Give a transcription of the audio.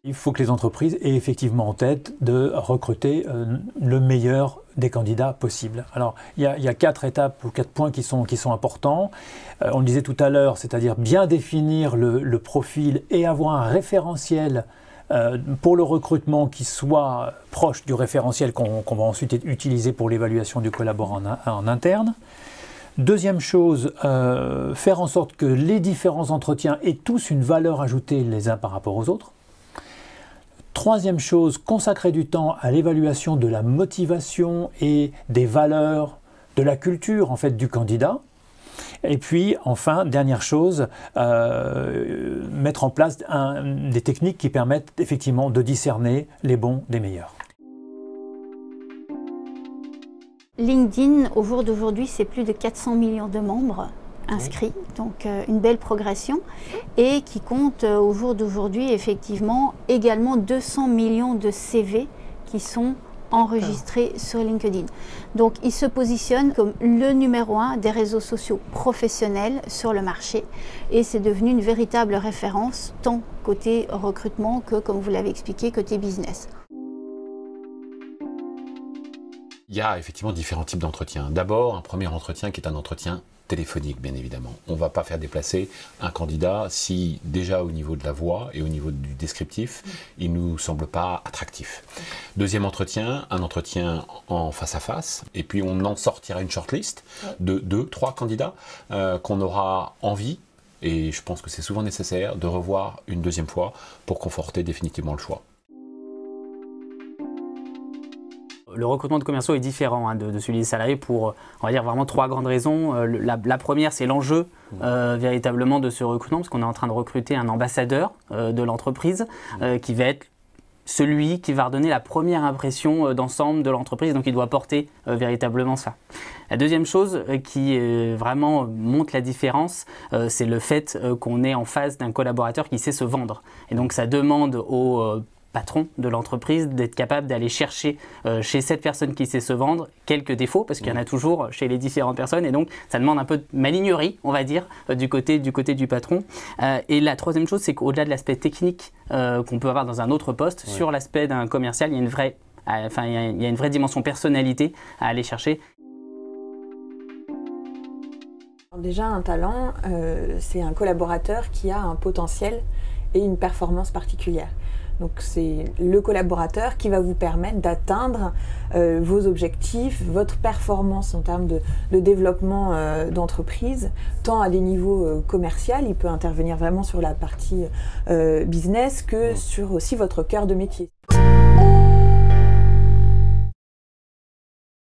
Il faut que les entreprises aient effectivement en tête de recruter le meilleur des candidats possibles. Alors, il y a 4 étapes ou 4 points qui sont importants. On le disait tout à l'heure, c'est-à-dire bien définir le profil et avoir un référentiel pour le recrutement qui soit proche du référentiel qu'on va ensuite utiliser pour l'évaluation du collaborateur en interne. Deuxième chose, faire en sorte que les différents entretiens aient tous une valeur ajoutée les uns par rapport aux autres. Troisième chose, consacrer du temps à l'évaluation de la motivation et des valeurs, de la culture en fait du candidat. Et puis enfin, dernière chose, mettre en place des techniques qui permettent effectivement de discerner les bons des meilleurs. LinkedIn, au jour d'aujourd'hui, c'est plus de 400 millions de membres inscrits, donc une belle progression, et qui compte au jour d'aujourd'hui effectivement également 200 millions de CV qui sont enregistrés sur LinkedIn. Donc il se positionne comme le numéro 1 des réseaux sociaux professionnels sur le marché, et c'est devenu une véritable référence tant côté recrutement que, comme vous l'avez expliqué, côté business. Il y a effectivement différents types d'entretiens. D'abord, un premier entretien qui est un entretien téléphonique, bien évidemment. On ne va pas faire déplacer un candidat si, déjà au niveau de la voix et au niveau du descriptif, il ne nous semble pas attractif. Deuxième entretien, un entretien en face à face, et puis on en sortira une shortlist de 2-3 candidats qu'on aura envie, et je pense que c'est souvent nécessaire, de revoir une deuxième fois pour conforter définitivement le choix. Le recrutement de commerciaux est différent de celui des salariés pour, on va dire, vraiment 3 grandes raisons. La première, c'est l'enjeu véritablement de ce recrutement, parce qu'on est en train de recruter un ambassadeur de l'entreprise qui va être celui qui va redonner la première impression d'ensemble de l'entreprise, donc il doit porter véritablement ça. La deuxième chose qui vraiment montre la différence, c'est le fait qu'on est en face d'un collaborateur qui sait se vendre. Et donc ça demande au patron de l'entreprise d'être capable d'aller chercher chez cette personne qui sait se vendre quelques défauts, parce qu'il y en a toujours chez les différentes personnes, et donc ça demande un peu de malignerie, on va dire, du côté du patron. Et la troisième chose, c'est qu'au-delà de l'aspect technique qu'on peut avoir dans un autre poste, sur l'aspect d'un commercial, il y a une vraie dimension personnalité à aller chercher. Déjà, un talent, c'est un collaborateur qui a un potentiel et une performance particulière. Donc c'est le collaborateur qui va vous permettre d'atteindre vos objectifs, votre performance en termes de développement d'entreprise, tant à des niveaux commerciaux, il peut intervenir vraiment sur la partie business, que sur aussi votre cœur de métier.